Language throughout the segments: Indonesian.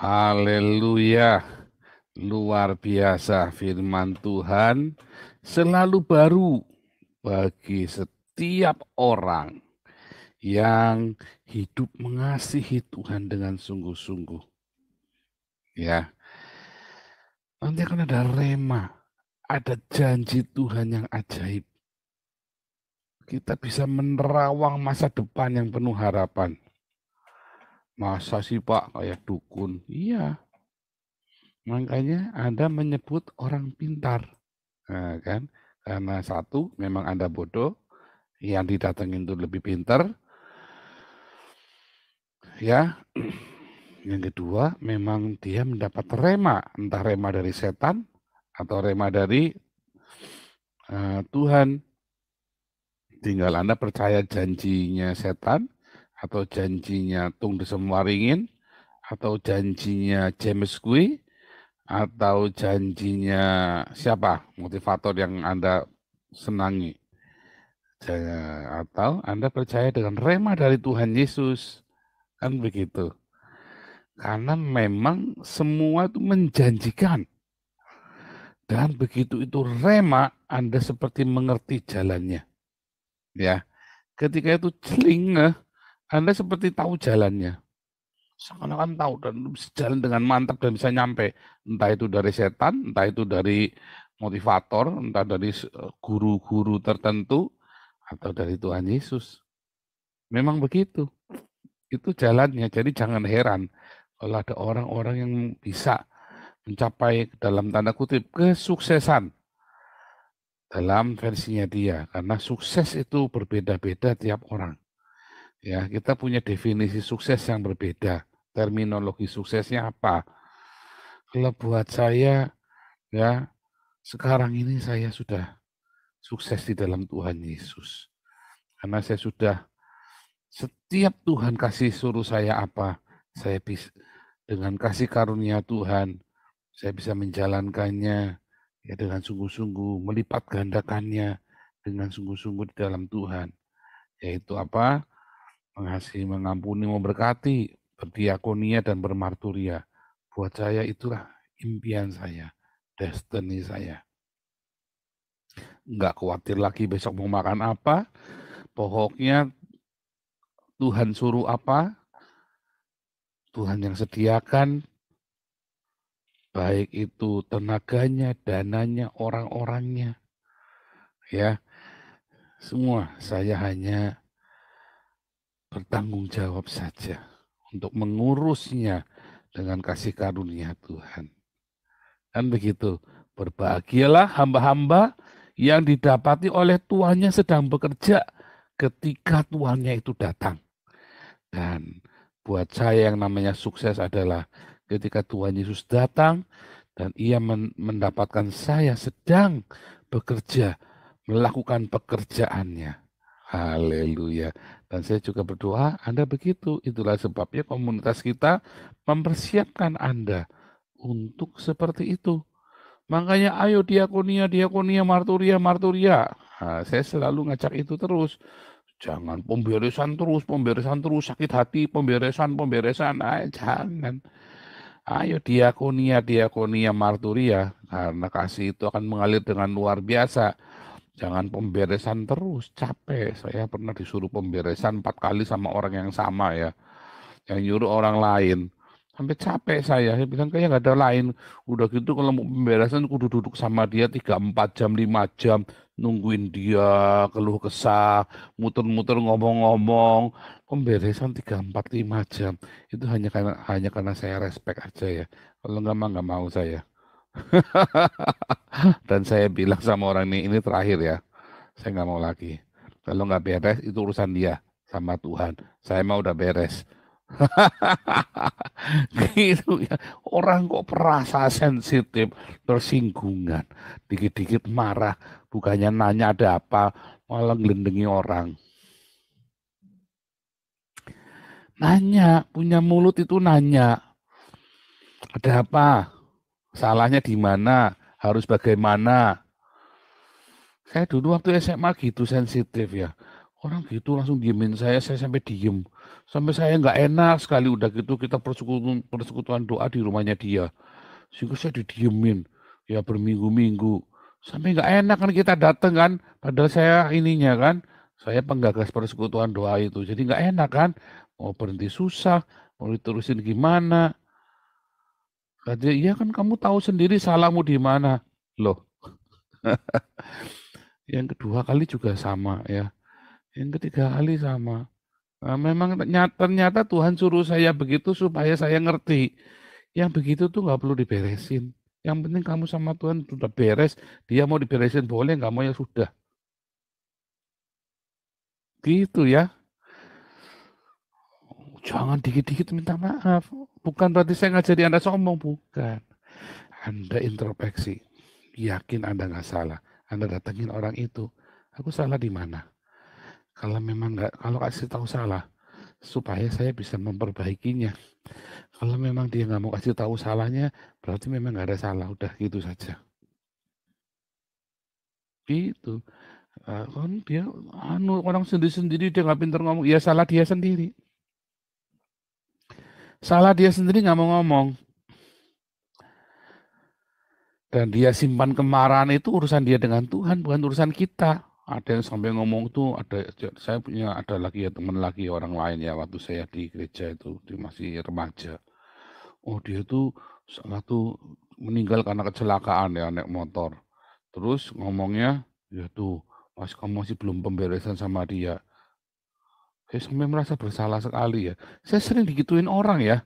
Haleluya, luar biasa firman Tuhan selalu baru bagi setiap orang yang hidup mengasihi Tuhan dengan sungguh-sungguh. Ya, nanti akan ada rema, ada janji Tuhan yang ajaib. Kita bisa menerawang masa depan yang penuh harapan. Masa sih Pak kayak dukun? Iya, makanya Anda menyebut orang pintar. Nah, kan? Karena satu, memang Anda bodoh, yang didatengin itu lebih pintar, ya. Yang kedua, memang dia mendapat rema, entah rema dari setan atau rema dari Tuhan. Tinggal Anda percaya janjinya setan, atau janjinya Tung Desemwaringin, atau janjinya James Kui, atau janjinya siapa motivator yang Anda senangi. Atau Anda percaya dengan rema dari Tuhan Yesus, kan begitu. Karena memang semua itu menjanjikan. Dan begitu itu rema, Anda seperti mengerti jalannya. Ya, ketika itu celingeh, Anda seperti tahu jalannya. Seakan-akan tahu dan bisa jalan dengan mantap dan bisa nyampe. Entah itu dari setan, entah itu dari motivator, entah dari guru-guru tertentu, atau dari Tuhan Yesus. Memang begitu. Itu jalannya. Jadi jangan heran kalau ada orang-orang yang bisa mencapai dalam tanda kutip kesuksesan dalam versinya dia. Karena sukses itu berbeda-beda tiap orang. Ya, kita punya definisi sukses yang berbeda. Terminologi suksesnya apa? Kalau buat saya, ya, sekarang ini saya sudah sukses di dalam Tuhan Yesus. Karena saya sudah setiap Tuhan kasih suruh saya apa, saya bisa dengan kasih karunia Tuhan, saya bisa menjalankannya ya dengan sungguh-sungguh, melipat gandakannya dengan sungguh-sungguh di dalam Tuhan. Yaitu apa? Mengasihi, mengampuni, memberkati, berdiakonia dan bermarturia. Buat saya itulah impian saya, destiny saya. Enggak khawatir lagi besok mau makan apa, pokoknya Tuhan suruh apa, Tuhan yang sediakan, baik itu tenaganya, dananya, orang-orangnya, ya, semua saya hanya bertanggung jawab saja untuk mengurusnya dengan kasih karunia Tuhan. Kan begitu, berbahagialah hamba-hamba yang didapati oleh tuannya sedang bekerja ketika tuannya itu datang. Dan buat saya yang namanya sukses adalah ketika Tuhan Yesus datang dan ia mendapatkan saya sedang bekerja, melakukan pekerjaannya. Haleluya. Dan saya juga berdoa Anda begitu. Itulah sebabnya komunitas kita mempersiapkan Anda untuk seperti itu. Makanya ayo diakonia, diakonia, marturia, marturia. Nah, saya selalu ngajak itu terus. Jangan pemberesan terus, sakit hati, pemberesan, jangan. Ayo diakonia, diakonia, marturia, karena kasih itu akan mengalir dengan luar biasa. Jangan pemberesan terus, capek. Saya pernah disuruh pemberesan 4 kali sama orang yang sama ya, yang nyuruh orang lain. Sampai capek saya bilang kayaknya nggak ada lain. Udah gitu kalau mau pemberesan kudu duduk sama dia 3, 4 jam, 5 jam, nungguin dia keluh kesah, muter-muter ngomong-ngomong. Pemberesan 3, 4, 5 jam. Itu hanya karena saya respect aja ya. Kalau nggak mah nggak mau saya. Dan saya bilang sama orang ini terakhir ya. Saya nggak mau lagi. Kalau nggak beres itu urusan dia sama Tuhan. Saya mau udah beres. Gitu ya. Orang kok perasa sensitif, tersinggungan, dikit-dikit marah, bukannya nanya ada apa, malah ngelendengi orang. Nanya, punya mulut itu nanya, ada apa? Salahnya di mana? Harus bagaimana? Saya dulu waktu SMA gitu sensitif ya. Orang gitu langsung diemin saya sampai diem. Sampai saya nggak enak sekali udah gitu kita persekutuan doa di rumahnya dia. Sehingga saya didiemin ya berminggu-minggu. Sampai nggak enak kan kita datang kan, padahal saya ininya kan, saya penggagas persekutuan doa itu. Jadi nggak enak kan, mau berhenti susah, mau diterusin gimana. Kata dia, iya kan kamu tahu sendiri salahmu di mana. Loh, yang kedua kali juga sama ya. Yang ketiga kali sama. Nah, memang ternyata Tuhan suruh saya begitu supaya saya ngerti. Yang begitu tuh nggak perlu diberesin. Yang penting kamu sama Tuhan sudah beres. Dia mau diberesin boleh, nggak mau ya sudah. Gitu ya. Jangan dikit-dikit minta maaf. Bukan berarti saya ngajari Anda sombong, bukan. Anda introspeksi. Yakin Anda nggak salah. Anda datengin orang itu. Aku salah di mana? Kalau memang nggak, kalau kasih tahu salah, supaya saya bisa memperbaikinya. Kalau memang dia nggak mau kasih tahu salahnya, berarti memang nggak ada salah. Udah gitu saja. Gitu. Kan dia orang sendiri-sendiri dia nggak pintar ngomong. Ya salah dia sendiri. Salah dia sendiri nggak mau ngomong. Dan dia simpan kemarahan itu urusan dia dengan Tuhan, bukan urusan kita. Ada yang sampai ngomong tuh, saya punya ada lagi ya teman lagi orang lain ya waktu saya di gereja itu, dia masih remaja. Oh dia tuh satu meninggal karena kecelakaan ya naik motor. Terus ngomongnya, ya tuh, mas kamu masih belum pemberesan sama dia. Saya sampai merasa bersalah sekali ya. Saya sering digituin orang ya.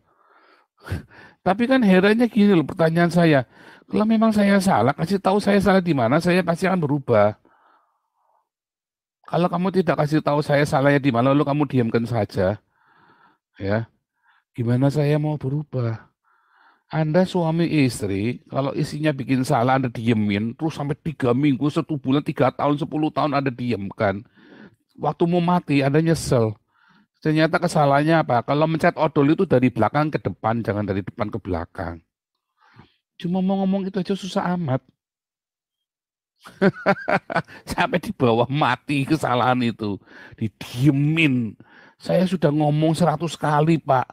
Tapi kan herannya gini loh pertanyaan saya. Kalau memang saya salah, kasih tahu saya salah di mana, saya pasti akan berubah. Kalau kamu tidak kasih tahu saya salahnya di mana, lalu kamu diamkan saja, ya. Gimana saya mau berubah? Anda suami istri, kalau istrinya bikin salah, Anda diemin, terus sampai 3 minggu, 1 bulan, 3 tahun, 10 tahun Anda diamkan. Waktu mau mati, Anda nyesel. Ternyata kesalahannya apa? Kalau mencet odol itu dari belakang ke depan, jangan dari depan ke belakang. Cuma mau ngomong itu aja susah amat. Sampai di bawah mati kesalahan itu. Didiemin. Saya sudah ngomong 100 kali, Pak.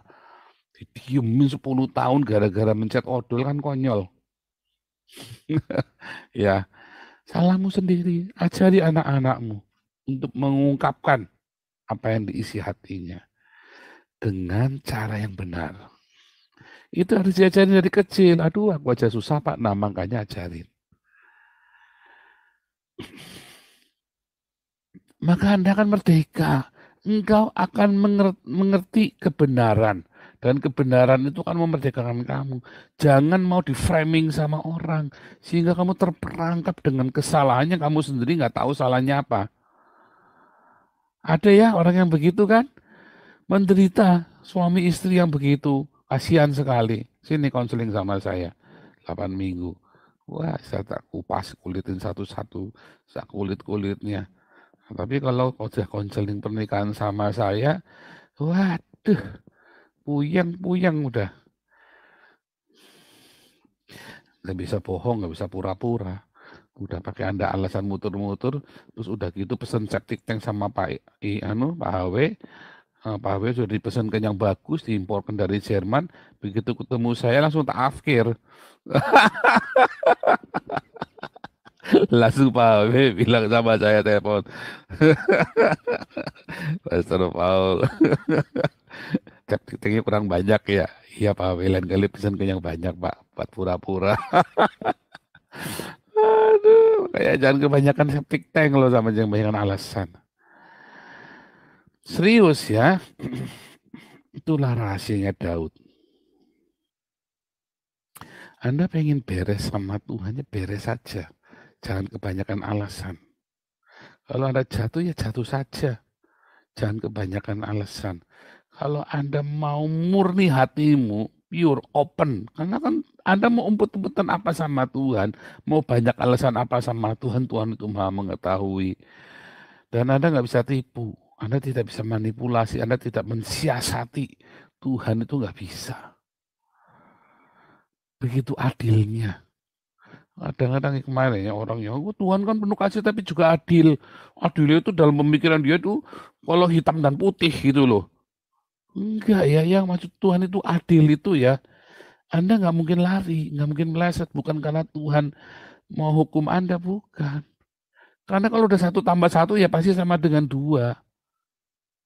Didiemin 10 tahun gara-gara mencet odol kan konyol. Ya, salahmu sendiri. Ajari anak-anakmu untuk mengungkapkan apa yang diisi hatinya dengan cara yang benar. Itu harus diajarin dari kecil. Aduh, aku aja susah, Pak. Nah, makanya ajarin. Maka Anda akan merdeka. Engkau akan mengerti kebenaran. Dan kebenaran itu akan memerdekakan kamu. Jangan mau di-framing sama orang. Sehingga kamu terperangkap dengan kesalahannya. Kamu sendiri nggak tahu salahnya apa. Ada ya orang yang begitu kan? Menderita suami istri yang begitu. Kasihan sekali. Sini konseling sama saya. 8 minggu. Wah, saya tak kupas kulitin satu-satu. Saya kulit-kulitnya. Tapi kalau udah konseling pernikahan sama saya, waduh, puyeng-puyeng udah. Nggak bisa bohong, nggak bisa pura-pura. Udah pakai Anda alasan muter-muter, terus udah gitu pesen septic tank sama Pak HW. Pak HW sudah dipesankan yang bagus, diimporkan dari Jerman. Begitu ketemu saya langsung tak afkir. Langsung Pak HW bilang sama saya telepon. Pastor Paul. Septic kurang banyak ya. Iya Pak, lain kali pesan ke yang banyak Pak, buat pura-pura. Aduh, kayak jangan kebanyakan septic tank loh sama jangan kebanyakan alasan. Serius ya, itulah rahasianya Daud. Anda pengen beres sama Tuhan, ya beres saja. Jangan kebanyakan alasan. Kalau Anda jatuh, ya jatuh saja. Jangan kebanyakan alasan. Kalau Anda mau murni hatimu, pure, open. Karena kan Anda mau umpet-umpetan apa sama Tuhan, mau banyak alasan apa sama Tuhan, Tuhan itu maha mengetahui. Dan Anda nggak bisa tipu, Anda tidak bisa manipulasi, Anda tidak mensiasati. Tuhan itu nggak bisa. Begitu adilnya. Kadang-kadang kemarin ya orangnya, oh, Tuhan kan penuh kasih tapi juga adil. Adilnya itu dalam pemikiran dia itu kalau hitam dan putih gitu loh. Enggak ya, yang maksud Tuhan itu adil itu ya, Anda nggak mungkin lari, nggak mungkin meleset, bukan karena Tuhan mau hukum Anda, bukan. Karena kalau udah 1 tambah 1 ya pasti sama dengan 2.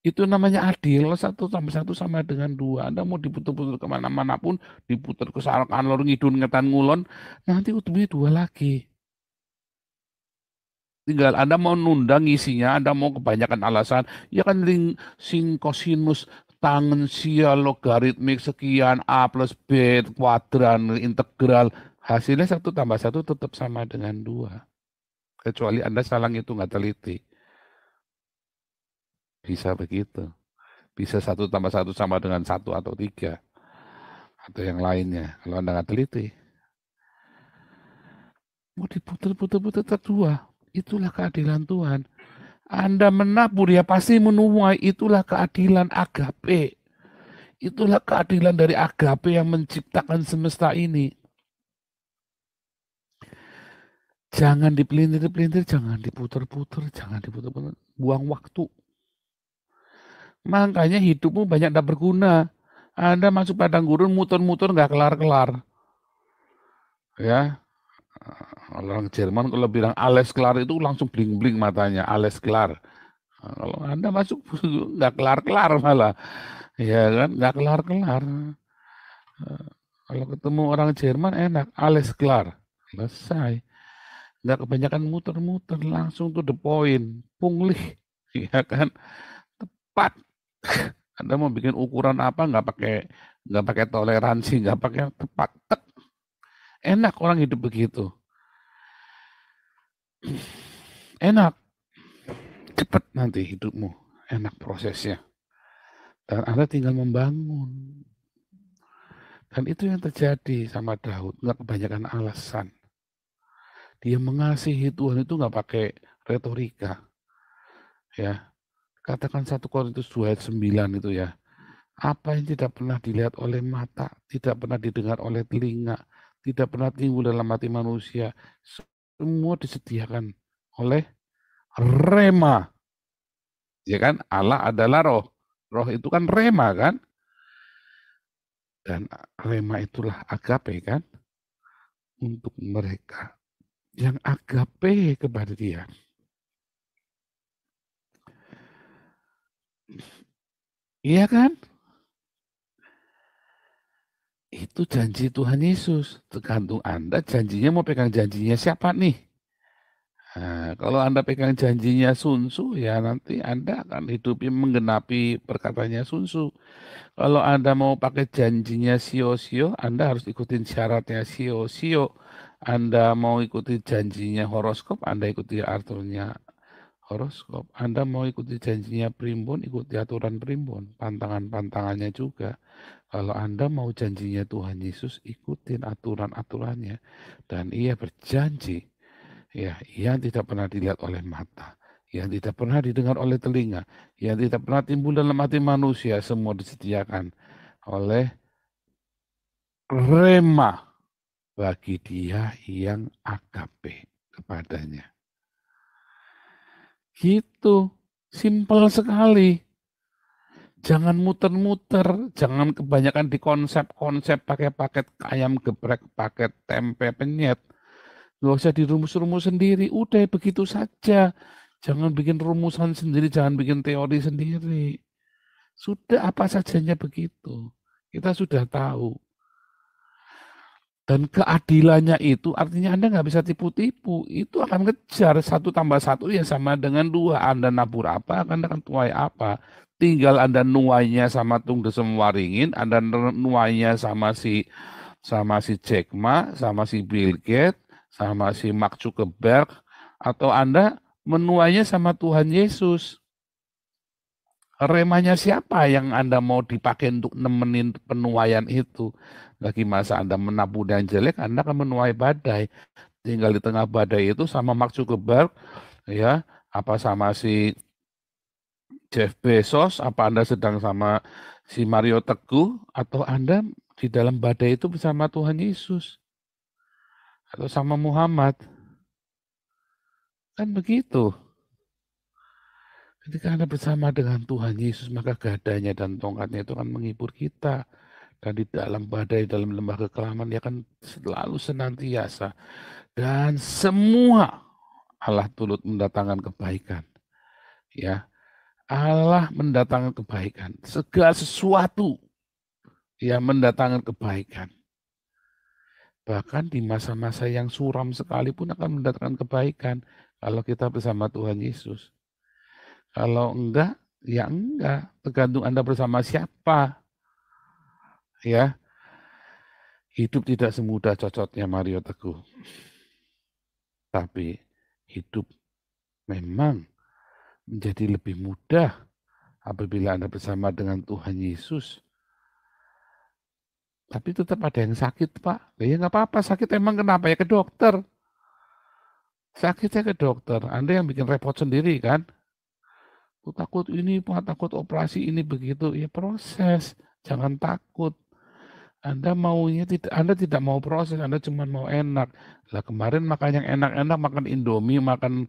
Itu namanya adil, 1 tambah 1 sama dengan 2. Anda mau diputar-putar kemana-mana pun, diputar ke sana kanlor ngidul ngetan ngulon, nanti ujungnya 2 lagi. Tinggal Anda mau nunda ngisinya, Anda mau kebanyakan alasan, ya kan sin kosinus tangensial logaritmik sekian A plus B kuadran integral, hasilnya 1 tambah 1 tetap sama dengan 2. Kecuali Anda salah itu nggak teliti. Bisa begitu. Bisa 1 tambah 1 sama dengan 1 atau 3. Atau yang lainnya. Kalau Anda nggak teliti. Mau diputar-putar-putar tetap 2. Itulah keadilan Tuhan. Anda menabur ya pasti menuai. Itulah keadilan agape. Itulah keadilan dari agape yang menciptakan semesta ini. Jangan dipelintir-pelintir, jangan diputar-putar, jangan diputar-putar. Buang waktu. Makanya hidupmu banyak tidak berguna. Anda masuk padang gurun, muter-muter nggak kelar-kelar. Ya, orang Jerman kalau bilang alles klar itu langsung bling-bling matanya, alles klar. Nah, kalau Anda masuk nggak kelar-kelar malah. Ya kan, nggak kelar-kelar. Kalau ketemu orang Jerman enak, alles klar. Selesai. Nggak kebanyakan muter-muter, langsung to the point. Pungli. Ya kan, tepat. Anda mau bikin ukuran apa nggak pakai toleransi, nggak pakai tepat. Tek. Enak orang hidup begitu. Enak, cepat nanti hidupmu. Enak prosesnya. Dan Anda tinggal membangun. Dan itu yang terjadi sama Daud, nggak kebanyakan alasan. Dia mengasihi Tuhan itu nggak pakai retorika. Ya, katakan 1 Korintus 2 ayat 9 itu ya. Apa yang tidak pernah dilihat oleh mata, tidak pernah didengar oleh telinga, tidak pernah timbul dalam hati manusia, semua disediakan oleh rema. Ya kan? Allah adalah roh. Roh itu kan rema kan? Dan rema itulah agape kan? Untuk mereka yang agape kepada dia. Iya kan? Itu janji Tuhan Yesus. Tergantung Anda janjinya mau pegang janjinya siapa nih? Nah, kalau Anda pegang janjinya Sun Tzu, ya nanti Anda akan hidupnya menggenapi perkataannya Sun Tzu. Kalau Anda mau pakai janjinya Sio-Sio, Anda harus ikutin syaratnya Sio-Sio. Anda mau ikuti janjinya horoskop, Anda ikuti aturannya horoskop. Anda mau ikuti janjinya primbon, ikuti aturan primbon. Pantangan-pantangannya juga. Kalau Anda mau janjinya Tuhan Yesus, ikutin aturan-aturannya. Dan ia berjanji, ya, yang tidak pernah dilihat oleh mata, yang tidak pernah didengar oleh telinga, yang tidak pernah timbul dalam hati manusia, semua disediakan oleh rema bagi dia yang agape kepadanya. Gitu, simpel sekali. Jangan muter-muter, jangan kebanyakan di konsep-konsep pakai paket ayam geprek, paket tempe penyet. Nggak usah dirumus-rumus sendiri, udah begitu saja. Jangan bikin rumusan sendiri, jangan bikin teori sendiri. Sudah apa sajanya begitu. Kita sudah tahu. Dan keadilannya itu artinya Anda nggak bisa tipu-tipu. Itu akan ngejar 1 tambah 1 ya sama dengan 2. Anda nabur apa, Anda akan tuai apa. Tinggal Anda nuainya sama Tung Desem Waringin, Anda nuainya sama si Jack Ma, sama si Bill Gates, sama si Mark Zuckerberg, atau Anda menuainya sama Tuhan Yesus. Remanya siapa yang Anda mau dipakai untuk nemenin penuaian itu? Lagi masa Anda menabur yang jelek, Anda akan menuai badai. Tinggal di tengah badai itu sama Mark Zuckerberg, ya, apa sama si Jeff Bezos, apa Anda sedang sama si Mario Teguh, atau Anda di dalam badai itu bersama Tuhan Yesus, atau sama Muhammad. Kan begitu. Ketika Anda bersama dengan Tuhan Yesus, maka gadanya dan tongkatnya itu akan menghibur kita. Dan di dalam badai, dalam lembah kekelaman, dia akan selalu senantiasa. Dan semua Allah turut mendatangkan kebaikan. Ya, Allah mendatangkan kebaikan. Segala sesuatu yang mendatangkan kebaikan. Bahkan di masa-masa yang suram sekalipun akan mendatangkan kebaikan kalau kita bersama Tuhan Yesus. Kalau enggak, ya enggak. Tergantung Anda bersama siapa. Ya, hidup tidak semudah cocoknya Mario Teguh. Tapi hidup memang menjadi lebih mudah apabila Anda bersama dengan Tuhan Yesus. Tapi tetap ada yang sakit, Pak. Ya nggak apa-apa, sakit emang kenapa? Ya ke dokter. Sakitnya ke dokter. Anda yang bikin repot sendiri kan? Aku takut ini, Pak, takut operasi ini begitu. Ya proses, jangan takut. Anda tidak mau proses, Anda cuma mau enak. Lah kemarin makan yang enak-enak, makan Indomie, makan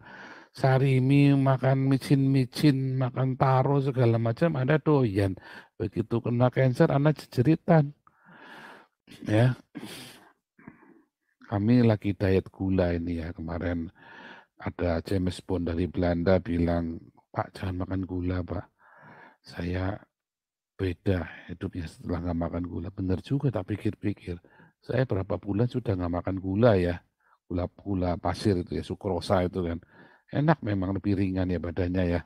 sarimi, makan micin-micin, makan taro segala macam, Anda doyan. Begitu kena cancer, Anda jeritan. Ya, kami lagi diet gula ini ya kemarin. Ada James Bond dari Belanda bilang, Pak jangan makan gula Pak. Saya beda hidupnya setelah nggak makan gula. Benar juga tak pikir-pikir. Saya berapa bulan sudah nggak makan gula ya. Gula pasir itu ya, sukrosa itu kan. Enak memang lebih ringan ya badannya ya.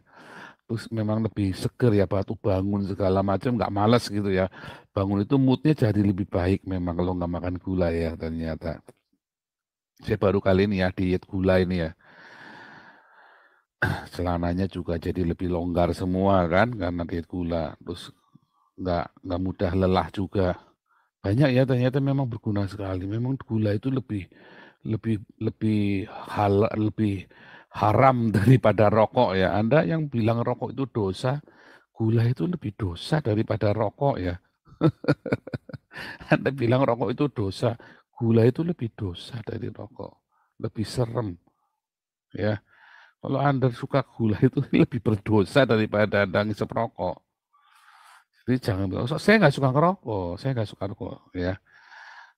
Terus memang lebih seger ya, batu bangun segala macam nggak malas gitu ya. Bangun itu moodnya jadi lebih baik memang kalau nggak makan gula ya ternyata. Saya baru kali ini ya diet gula ini ya. Celananya juga jadi lebih longgar semua kan karena diet gula. Terus nggak mudah lelah juga. Banyak ya ternyata memang berguna sekali. Memang gula itu lebih lebih lebih lebih haram daripada rokok ya. Anda yang bilang rokok itu dosa, gula itu lebih dosa daripada rokok ya. Anda bilang rokok itu dosa, gula itu lebih dosa dari rokok. Lebih serem ya. Kalau Anda suka gula itu lebih berdosa daripada Anda ngisep rokok. Jadi jangan bilang, "So, saya nggak suka ngerokok, saya nggak suka rokok ya.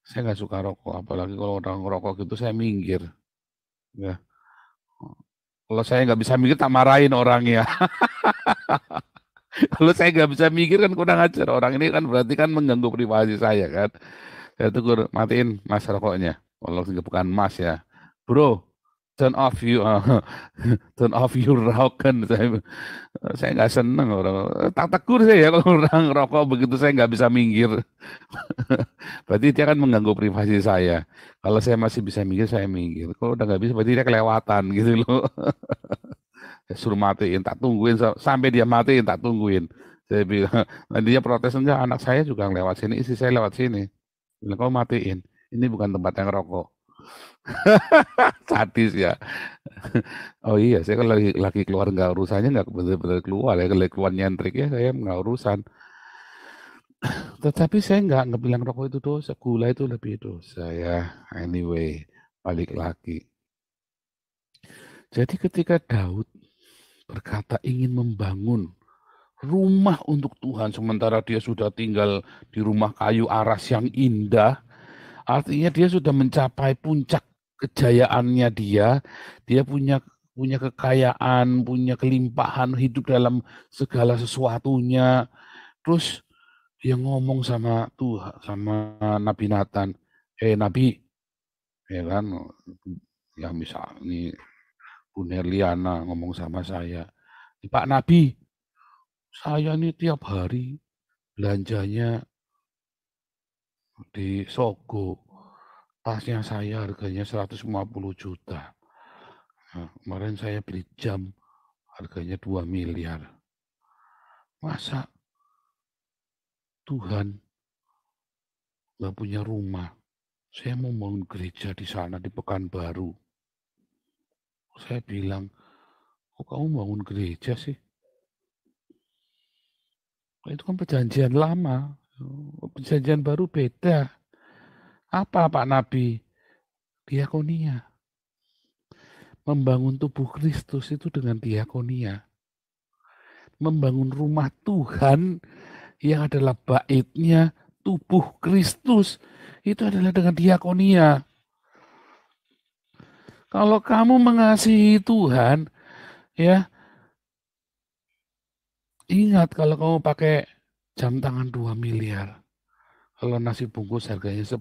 Saya nggak suka rokok, apalagi kalau orang ngerokok gitu saya minggir. Ya. Kalau saya nggak bisa mikir tak marahin orangnya. Kalau saya nggak bisa mikir kan kurang ajar. Orang ini kan berarti kan mengganggu privasi saya kan. Saya tegur, matiin mas rokoknya. Kalau bukan mas ya. Bro, turn off you, turn off your rock kan. Saya nggak seneng orang. Tak tegur saya ya kalau orang rokok begitu saya nggak bisa minggir. Berarti dia kan mengganggu privasi saya. Kalau saya masih bisa minggir, saya minggir. Kalau udah nggak bisa, berarti dia kelewatan gitu loh. Saya suruh matiin, tak tungguin sampai dia matiin, tak tungguin. Saya bilang, nanti dia protes enggak, anak saya juga lewat sini, istri saya lewat sini. Bilang, kau matiin, ini bukan tempat yang rokok. Sadis ya. Oh iya, saya kan lagi keluar nggak urusannya nggak benar-benar keluar ya, kalau keluar nyentrik ya saya nggak urusan. Tetapi saya nggak bilang rokok itu dosa, gula itu lebih dosa ya. Anyway, balik lagi. Jadi ketika Daud berkata ingin membangun rumah untuk Tuhan, sementara dia sudah tinggal di rumah kayu aras yang indah, artinya dia sudah mencapai puncak kejayaannya dia. Dia punya punya kekayaan, punya kelimpahan hidup dalam segala sesuatunya. Terus dia ngomong sama Tuhan, sama Nabi Nathan, Nabi, ya kan, ya misal ini Bu Nerliana ngomong sama saya, Pak Nabi, saya ini tiap hari belanjanya di Sogo, tasnya saya harganya 150 juta. Nah, kemarin saya beli jam harganya 2 miliar. Masa Tuhan nggak punya rumah? Saya mau bangun gereja di sana di Pekanbaru. Saya bilang, kok kamu bangun gereja sih? Itu kan perjanjian lama. Perjanjian baru beda. Apa Pak Nabi? Diakonia. Membangun tubuh Kristus itu dengan diakonia. membangun rumah Tuhan yang adalah baitnya tubuh Kristus, itu adalah dengan diakonia. Kalau kamu mengasihi Tuhan, ya, ingat kalau kamu pakai jam tangan 2 miliar. Kalau nasi bungkus harganya 10.000,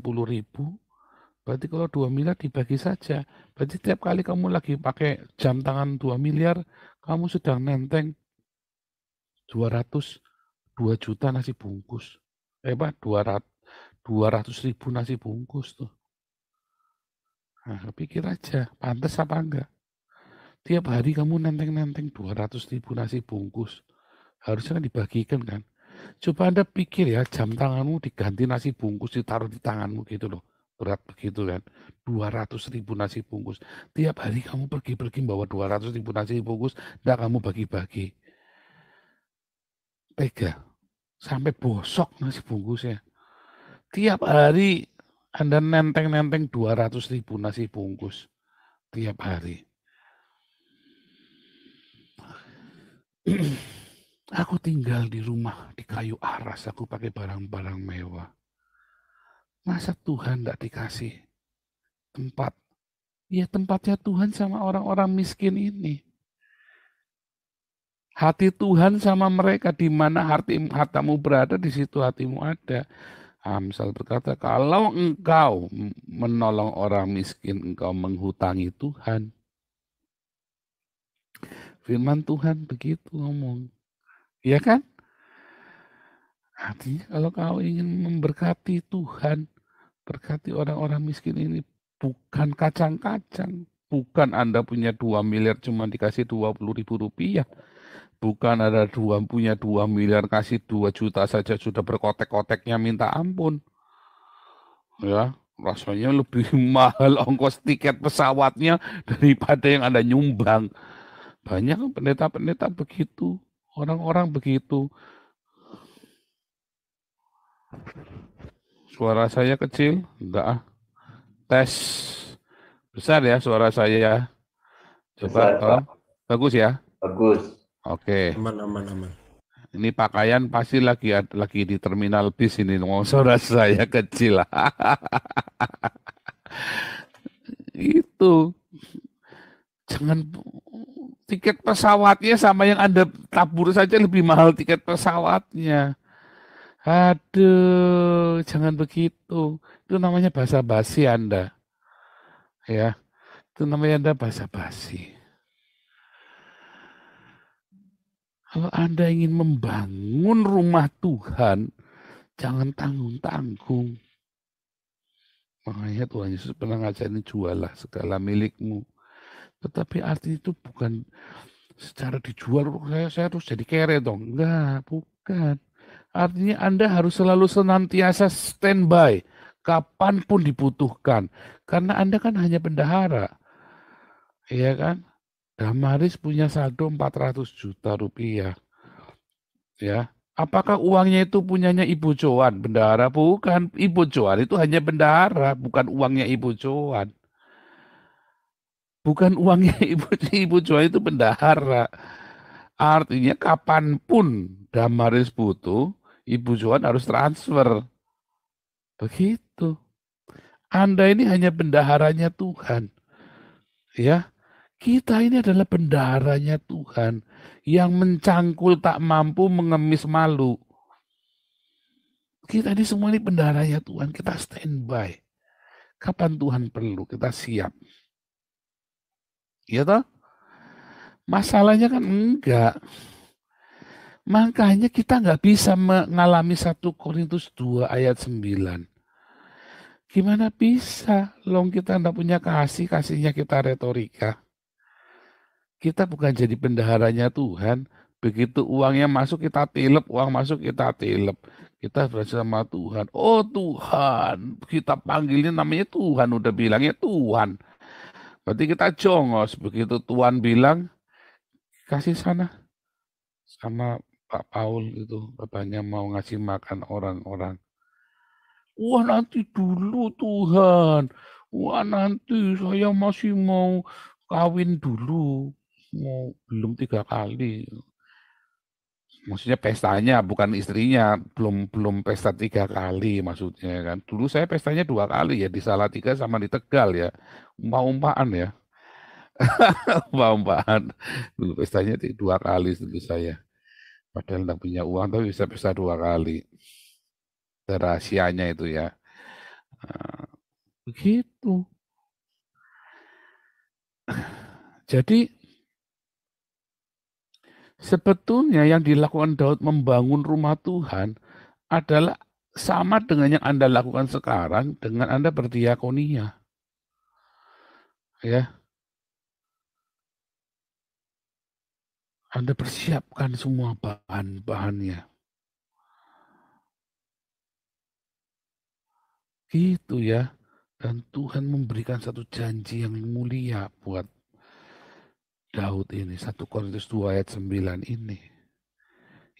berarti kalau 2 miliar dibagi saja. Berarti tiap kali kamu lagi pakai jam tangan 2 miliar, kamu sedang nenteng 2 juta nasi bungkus. Pak, 200.000 nasi bungkus tuh. Nah, pikir aja, pantas apa enggak? Tiap hari kamu nenteng-nenteng 200.000 nasi bungkus. Harusnya kan dibagikan kan. Coba Anda pikir ya, jam tanganmu diganti nasi bungkus ditaruh di tanganmu gitu loh. Berat begitu kan. 200.000 nasi bungkus. Tiap hari kamu pergi-pergi bawa 200.000 nasi bungkus, enggak kamu bagi-bagi. Tega. Sampai bosok nasi bungkusnya. Tiap hari Anda nenteng-nenteng 200.000 nasi bungkus. Tiap hari. Aku tinggal di rumah di kayu aras, aku pakai barang-barang mewah. Masa Tuhan tidak dikasih tempat? Ya tempatnya Tuhan sama orang-orang miskin ini. Hati Tuhan sama mereka, di mana hatamu berada, di situ hatimu ada. Amsal berkata, kalau engkau menolong orang miskin, engkau menghutangi Tuhan. Firman Tuhan begitu ngomong. Iya kan? Artinya kalau kau ingin memberkati Tuhan, berkati orang-orang miskin ini, bukan kacang-kacang. Bukan Anda punya 2 miliar cuma dikasih 20.000 rupiah. Bukan ada punya 2 miliar kasih 2 juta saja sudah berkotek-koteknya minta ampun. Ya, rasanya lebih mahal ongkos tiket pesawatnya daripada yang Anda nyumbang. Banyak pendeta-pendeta begitu, orang-orang begitu. Suara saya kecil? Enggak ah. Tes. Besar ya suara saya. Coba Besar, tolong. Pak. Bagus ya? Bagus. Oke. Aman. Ini pakaian pasti lagi di terminal bis ini. Suara saya kecil. Itu. Jangan tiket pesawatnya sama yang Anda tabur saja lebih mahal tiket pesawatnya. Aduh, jangan begitu. Itu namanya basa-basi Anda. Ya, itu namanya Anda basa-basi. Kalau Anda ingin membangun rumah Tuhan, jangan tanggung-tanggung. Makanya Tuhan Yesus pernah ngajarin, jualah segala milikmu. Tetapi arti itu bukan secara dijual, saya harus jadi kere dong. Enggak, bukan. Artinya Anda harus selalu senantiasa standby, kapanpun dibutuhkan. Karena Anda kan hanya bendahara. Iya kan? Damaris punya saldo 400 juta rupiah. Ya, apakah uangnya itu punyanya Ibu Joan, bendahara? Bukan, Ibu Joan itu hanya bendahara, bukan uangnya Ibu Joan. Bukan uangnya Ibu Joan itu bendahara. Artinya kapanpun Damaris butuh, Ibu Joan harus transfer. Begitu. Anda ini hanya bendaharanya Tuhan. Ya, kita ini adalah bendaharanya Tuhan yang mencangkul tak mampu mengemis malu. Kita ini semua ini bendaharanya Tuhan, kita standby. Kapan Tuhan perlu, kita siap. Ya toh? Masalahnya kan enggak. Makanya kita nggak bisa mengalami 1 Korintus 2 ayat 9. Gimana bisa? Long kita nggak punya kasih, kasihnya kita retorika. Kita bukan jadi bendaharanya Tuhan. Begitu uangnya masuk kita tilep, uang masuk kita tilep. Kita bersama Tuhan. Oh Tuhan, kita panggilnya namanya Tuhan, udah bilangnya Tuhan. Berarti kita jongos. Begitu Tuhan bilang, kasih sana sama Pak Paul itu, katanya mau ngasih makan orang-orang. Wah nanti dulu Tuhan, wah nanti saya masih mau kawin dulu, mau belum 3 kali. Maksudnya pestanya bukan istrinya, belum pesta 3 kali maksudnya kan. Dulu saya pestanya 2 kali ya, di Salatiga sama di Tegal ya. Umpah-umpahan ya, umpah-umpahan. Dulu pestanya 2 kali dulu saya. Padahal nggak punya uang tapi bisa pesta 2 kali. Ada rahasianya itu ya. Nah, begitu. Jadi sebetulnya yang dilakukan Daud membangun rumah Tuhan adalah sama dengan yang Anda lakukan sekarang dengan Anda berdiakonia. Ya, Anda persiapkan semua bahan-bahannya. Gitu ya. Dan Tuhan memberikan satu janji yang mulia buat Daud ini. 1 Korintus 2 ayat 9 ini.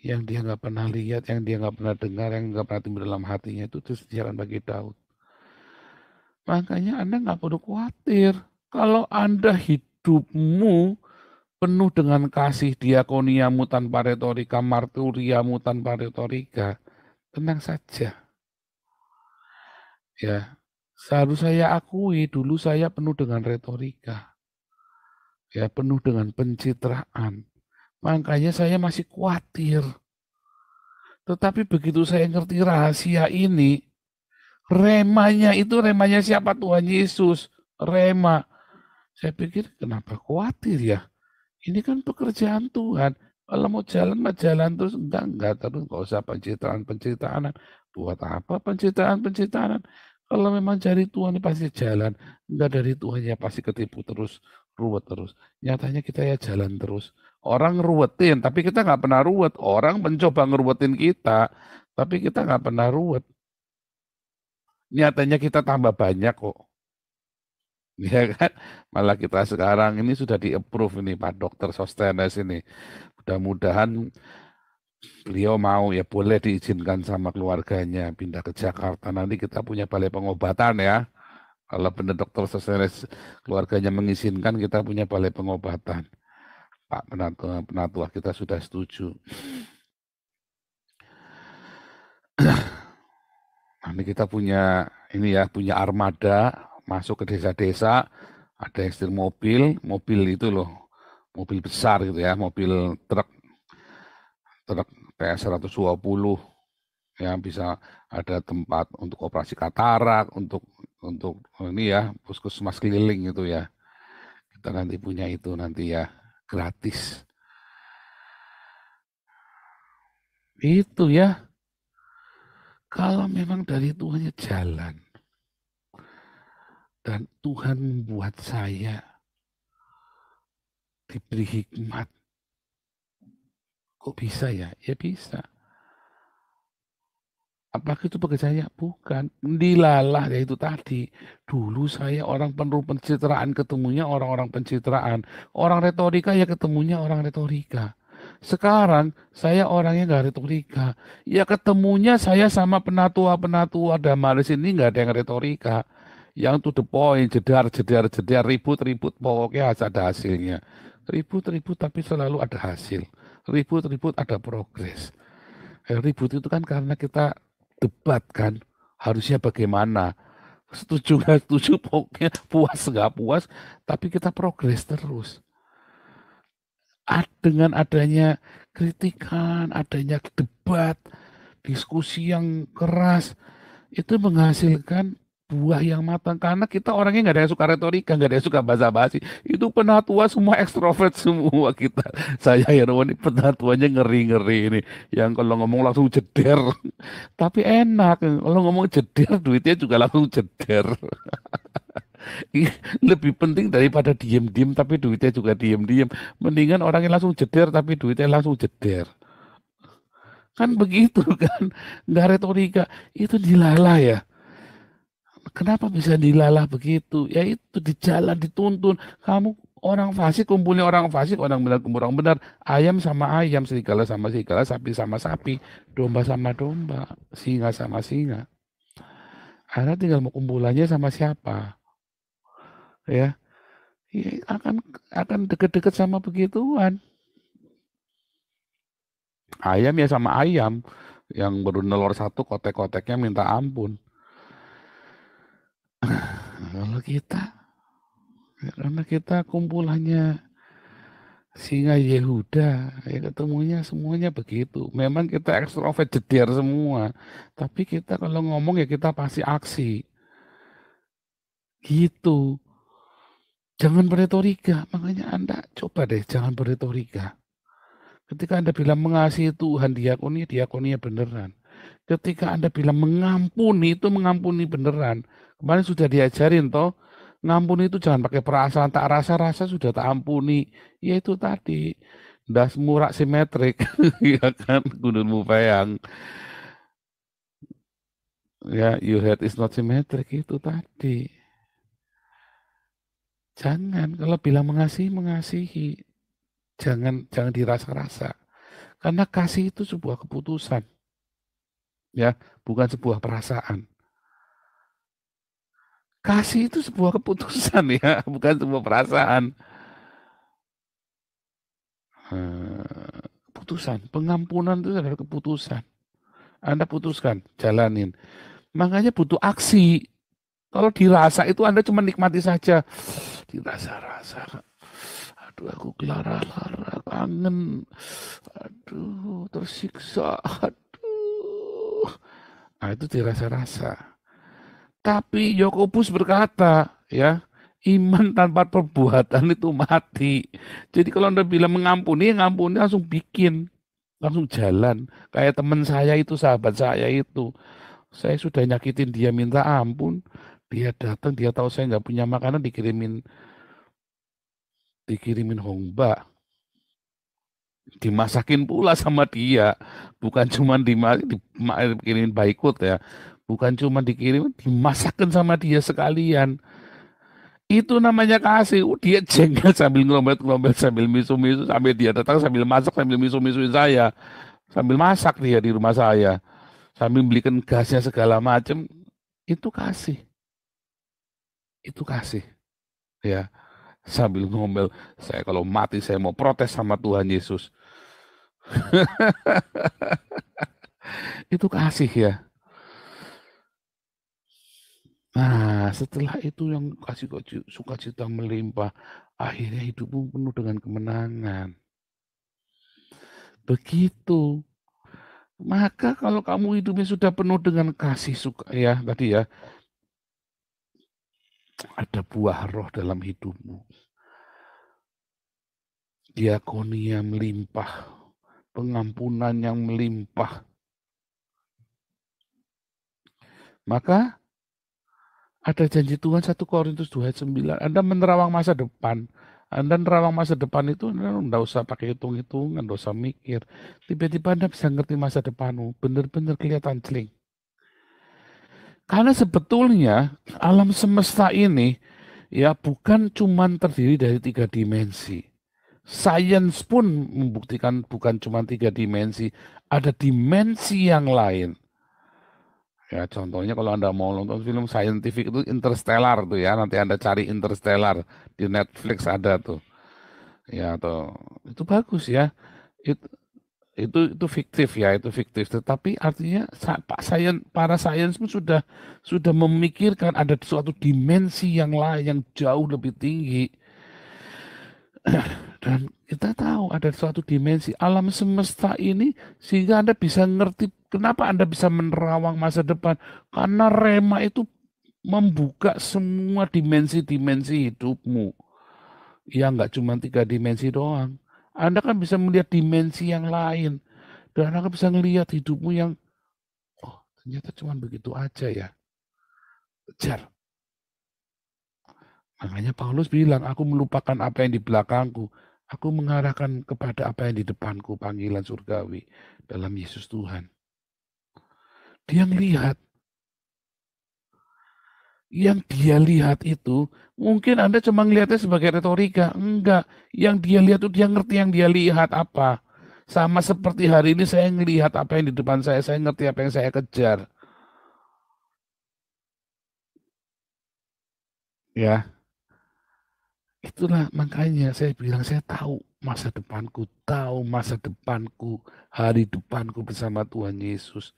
Yang dia nggak pernah lihat, yang dia nggak pernah dengar, yang nggak pernah timbul dalam hatinya itu disediakan bagi Daud. Makanya Anda nggak perlu khawatir. Kalau Anda hidupmu penuh dengan kasih, diakoniamu tanpa retorika, marturiamu tanpa retorika, tenang saja. Ya, seharusnya saya akui dulu saya penuh dengan retorika, ya penuh dengan pencitraan. Makanya saya masih khawatir. Tetapi begitu saya ngerti rahasia ini, remanya siapa? Tuhan Yesus. Rema. Saya pikir kenapa khawatir ya? Ini kan pekerjaan Tuhan. Kalau mau jalan, mah jalan terus. Enggak. Terus nggak usah pencitraan. Buat apa pencitraan? Kalau memang dari Tuhan pasti jalan. Enggak dari Tuhan ya pasti ketipu terus, ruwet terus. Nyatanya kita ya jalan terus. Orang ruwetin, tapi kita nggak pernah ruwet. Orang mencoba ngeruwetin kita, tapi kita nggak pernah ruwet. Nyatanya kita tambah banyak kok. Ya kan? Malah kita sekarang ini sudah di-approve ini Pak Dokter Sostenes ini. Mudah-mudahan beliau mau ya boleh diizinkan sama keluarganya pindah ke Jakarta. Nanti kita punya balai pengobatan ya. Kalau benar Dokter Sostenes keluarganya mengizinkan kita punya balai pengobatan. Pak Penatua kita sudah setuju. Nanti kita punya ini ya, punya armada masuk ke desa-desa, ada yang setir mobil itu loh, mobil besar gitu ya, mobil truk truk PS 120 yang bisa ada tempat untuk operasi katarak, untuk ini ya, puskesmas keliling itu ya. Kita nanti punya itu nanti ya, gratis. Itu ya, kalau memang dari Tuhannya jalan dan Tuhan membuat saya diberi hikmat. Kok bisa ya? Ya bisa. Apakah itu pekerjaannya? Bukan. Dilalah ya itu tadi. Dulu saya orang penuh pencitraan, ketemunya orang-orang pencitraan. Orang retorika ya ketemunya orang retorika. Sekarang saya orangnya nggak retorika. Ya ketemunya saya sama penatua-penatua Damaris ini nggak ada yang retorika. Yang to the point, jedar, ribut-ribut, pokoknya harus ada hasilnya. Ribut-ribut tapi selalu ada hasil. Ribut-ribut ada progres. Ribut itu kan karena kita debat kan, harusnya bagaimana, setuju nggak setuju, pokoknya puas nggak puas, tapi kita progres terus. Dengan adanya kritikan, adanya debat, diskusi yang keras, itu menghasilkan buah yang matang. Karena kita orangnya nggak ada yang suka retorika, nggak ada yang suka basa-basi. Itu penatua semua ekstrovert semua kita. Saya Herwan ini penatuanya ngeri-ngeri ini. Yang kalau ngomong langsung jeder. Tapi enak, kalau ngomong jeder, duitnya juga langsung jeder. Lebih penting daripada diem-diem, tapi duitnya juga diem-diem. Mendingan orangnya langsung jeder, tapi duitnya langsung jeder. Kan begitu kan, nggak retorika. Itu dilalah ya. Kenapa bisa dilalah begitu? Ya itu di jalan dituntun. Kamu orang fasik kumpulnya orang fasik, orang benar kumpul orang benar. Ayam sama ayam, serigala sama serigala, sapi sama sapi, domba sama domba, singa sama singa. Anda tinggal mau kumpulannya sama siapa, ya? Ya, akan deket-deket sama begituan. Ayam ya sama ayam, yang baru nelor satu kotek-koteknya minta ampun. Kalau kita, karena kita kumpulannya singa Yehuda, ya ketemunya semuanya begitu. Memang kita ekstrovert jediar semua, tapi kita kalau ngomong ya kita pasti aksi. Gitu. Jangan berretorika, makanya Anda coba deh jangan berretorika. Ketika Anda bilang mengasihi Tuhan, diakoni, diakoninya beneran. Ketika Anda bilang mengampuni, itu mengampuni beneran. Kemarin sudah diajarin toh, ngampuni itu jangan pakai perasaan, tak rasa-rasa sudah tak ampuni. Ya itu tadi, das murak simetrik, ya kan, gunungmu bayang. Ya, your head is not symmetric, itu tadi. Jangan, kalau bilang mengasihi, mengasihi. Jangan dirasa-rasa. Karena kasih itu sebuah keputusan, ya, bukan sebuah perasaan. Kasih itu sebuah keputusan ya, bukan sebuah perasaan. Keputusan, pengampunan itu adalah keputusan. Anda putuskan, jalanin. Makanya butuh aksi. Kalau dirasa itu Anda cuma nikmati saja. Dirasa-rasa. Aduh, aku lara-lara, kangen. Aduh, tersiksa. Aduh. Nah, itu dirasa-rasa. Tapi Yakobus berkata, ya, iman tanpa perbuatan itu mati. Jadi kalau Anda bilang mengampuni, ya ngampuni langsung bikin, langsung jalan. Kayak teman saya itu, sahabat saya itu, saya sudah nyakitin dia minta ampun, dia datang, dia tahu saya nggak punya makanan, dikirimin hongba, dimasakin pula sama dia, bukan cuma dikirimin baikut ya, bukan cuma dikirim, dimasakkan sama dia sekalian. Itu namanya kasih. Dia jengkel sambil ngelombet-ngelombet, sambil misu-misu, sambil dia datang, sambil masak, sambil misu-misuin saya. Sambil masak dia di rumah saya. Sambil belikan gasnya segala macam. Itu kasih. Itu kasih. Ya, sambil ngomel. Saya kalau mati, saya mau protes sama Tuhan Yesus. Itu kasih ya. Nah, setelah itu yang kasih sukacita melimpah. Akhirnya hidupmu penuh dengan kemenangan. Begitu. Maka kalau kamu hidupnya sudah penuh dengan kasih suka ya tadi ya, ada buah roh dalam hidupmu. Diakonia melimpah, pengampunan yang melimpah. Maka ada janji Tuhan 1 Korintus 2 ayat 9. Anda menerawang masa depan. Anda nerawang masa depan itu Anda enggak usah pakai hitung-hitungan, enggak usah mikir. Tiba-tiba Anda bisa ngerti masa depanmu. Benar-benar kelihatan celing. Karena sebetulnya alam semesta ini ya bukan cuman terdiri dari 3 dimensi. Sains pun membuktikan bukan cuma 3 dimensi, ada dimensi yang lain. Ya contohnya kalau Anda mau nonton film scientific itu Interstellar tuh ya, nanti Anda cari Interstellar di Netflix ada tuh. Ya atau itu bagus ya. Itu itu fiktif ya, itu fiktif. Tetapi artinya para sains pun sudah memikirkan ada suatu dimensi yang lain yang jauh lebih tinggi. Dan kita tahu ada suatu dimensi alam semesta ini sehingga Anda bisa ngerti kenapa Anda bisa menerawang masa depan. Karena rema itu membuka semua dimensi-dimensi hidupmu. Ya nggak cuma 3 dimensi doang. Anda kan bisa melihat dimensi yang lain. Dan Anda bisa melihat hidupmu yang, oh ternyata cuma begitu aja ya. Kejar. Makanya Paulus bilang, aku melupakan apa yang di belakangku. Aku mengarahkan kepada apa yang di depanku, panggilan surgawi dalam Yesus Tuhan. Dia melihat, yang dia lihat itu, mungkin Anda cuma melihatnya sebagai retorika. Enggak, yang dia lihat itu dia ngerti yang dia lihat apa. Sama seperti hari ini saya melihat apa yang di depan saya ngerti apa yang saya kejar. Ya, itulah makanya saya bilang saya tahu masa depanku, tahu masa depanku, hari depanku bersama Tuhan Yesus.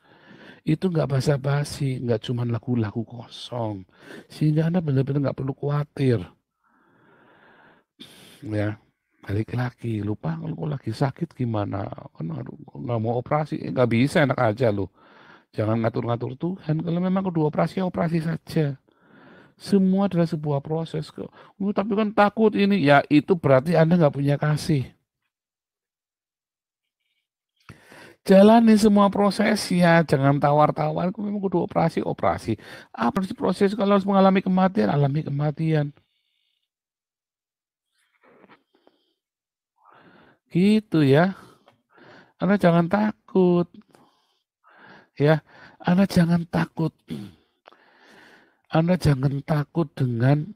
Itu nggak basa-basi, nggak cuma lagu-lagu kosong. Sehingga Anda benar-benar nggak perlu khawatir. Ya, balik lagi, lupa kalau lagi sakit gimana? Kan nggak mau operasi, nggak bisa, enak aja loh. Jangan ngatur-ngatur Tuhan. Kalau memang kedua operasi, ya operasi saja. Semua adalah sebuah proses kok. Tapi kan takut ini. Ya itu berarti Anda nggak punya kasih. Jalani semua prosesnya, jangan tawar-tawar. Kalau memang kudu operasi, operasi. Apa sih proses kalau harus mengalami kematian, alami kematian. Gitu ya. Anda jangan takut. Ya, Anda jangan takut. Anda jangan takut dengan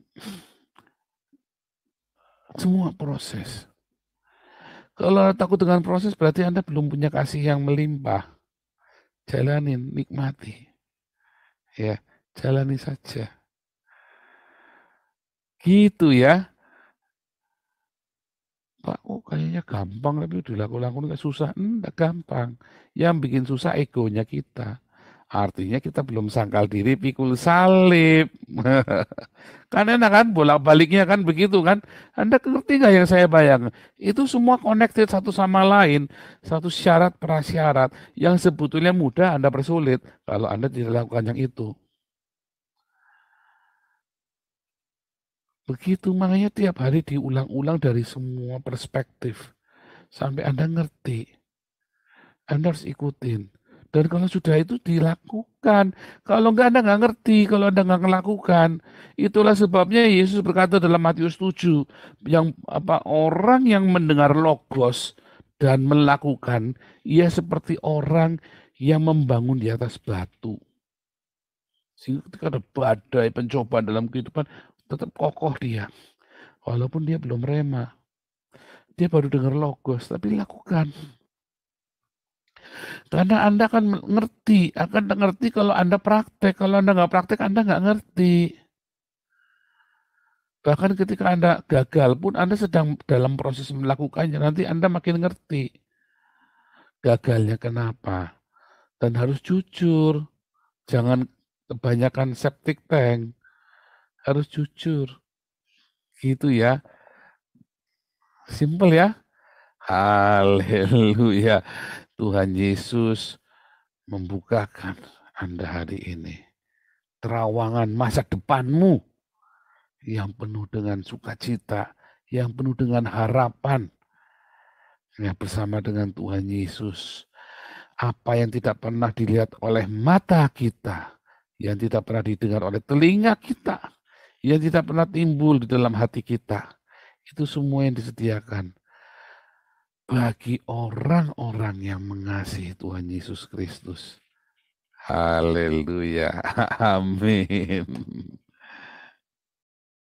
semua proses. Kalau takut dengan proses berarti Anda belum punya kasih yang melimpah. Jalanin, nikmati. Ya, jalani saja. Gitu ya. Pak, oh kayaknya gampang tapi dilakukan nggak susah. Enggak gampang. Yang bikin susah egonya kita. Artinya kita belum sangkal diri pikul salib. Kan enak kan bolak-baliknya kan begitu kan. Anda ngerti nggak yang saya bayang? Itu semua connected satu sama lain. Satu syarat prasyarat yang sebetulnya mudah Anda persulit kalau Anda tidak lakukan yang itu. Begitu makanya tiap hari diulang-ulang dari semua perspektif. Sampai Anda ngerti. Anda harus ikutin. Dan kalau sudah itu dilakukan. Kalau enggak Anda nggak ngerti, kalau Anda nggak melakukan. Itulah sebabnya Yesus berkata dalam Matius 7, yang orang yang mendengar logos dan melakukan, ia seperti orang yang membangun di atas batu. Sehingga ketika ada badai pencobaan dalam kehidupan, tetap kokoh dia. Walaupun dia belum rema. Dia baru dengar logos, tapi lakukan. Karena Anda akan ngerti kalau Anda praktek. Kalau Anda nggak praktek, Anda nggak ngerti. Bahkan ketika Anda gagal pun, Anda sedang dalam proses melakukannya. Nanti Anda makin ngerti gagalnya kenapa. Dan harus jujur. Jangan kebanyakan septic tank. Harus jujur. Gitu ya. Simple ya. Haleluya. Tuhan Yesus membukakan Anda hari ini. Terawangan masa depanmu yang penuh dengan sukacita, yang penuh dengan harapan, ya bersama dengan Tuhan Yesus. Apa yang tidak pernah dilihat oleh mata kita, yang tidak pernah didengar oleh telinga kita, yang tidak pernah timbul di dalam hati kita, itu semua yang disediakan bagi orang-orang yang mengasihi Tuhan Yesus Kristus. Haleluya. Amin.